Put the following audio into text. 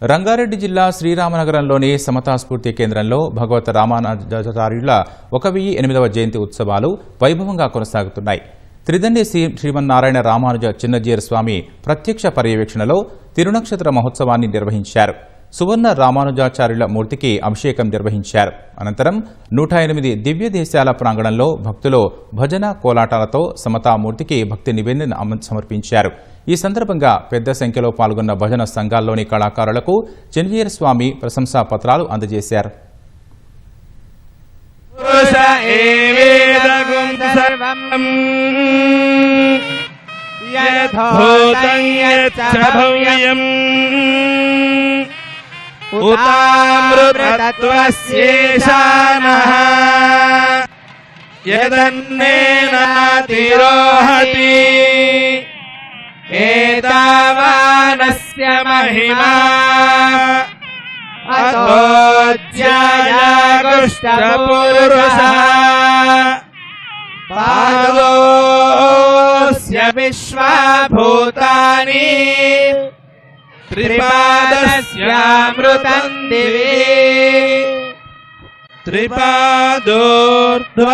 రంగారెడ్డి జిల్లా శ్రీరామనగరంలోని సమతా స్ఫూర్తి కేంద్రంలో భగవత్ రామానుజాచార్యుల 1008వ జయంతి ఉత్సవాలు వైభవంగా కొనసాగుతున్నాయి. త్రిదండి శ్రీమన్నారాయణ రామానుజ చిన్నజీయర్ స్వామి ప్రత్యక్ష పర్యవేక్షణలో తిరునక్షత్ర మహోత్సవాన్ని నిర్వహించారు. సువర్ణ రామానుజాచార్యుల మూర్తికి అభిషేకం నిర్వహించారు. అనంతరం 108 దివ్య దేశాల ప్రాంగణంలో భక్తులు భజన కోలాటాలతో సమతామూర్తికి భక్తి నివేదన సమర్పించారు. ఈ సందర్భంగా పెద్ద సంఖ్యలో పాల్గొన్న భజన సంఘాల్లోని కళాకారులకు చిన్నజీయర్ స్వామి ప్రశంసా పత్రాలు అందజేశారు. ఉతామృతత్వస్యేషానః యదన్నేనాతిరోహతి ఏతావానస్య మహిమా అతోజ్యాయాగుష్టపురుషః పాదోస్య విశ్వభూతాని త్రిపాదస్యామృతం దివి త్రిపాదోర్ధ్వ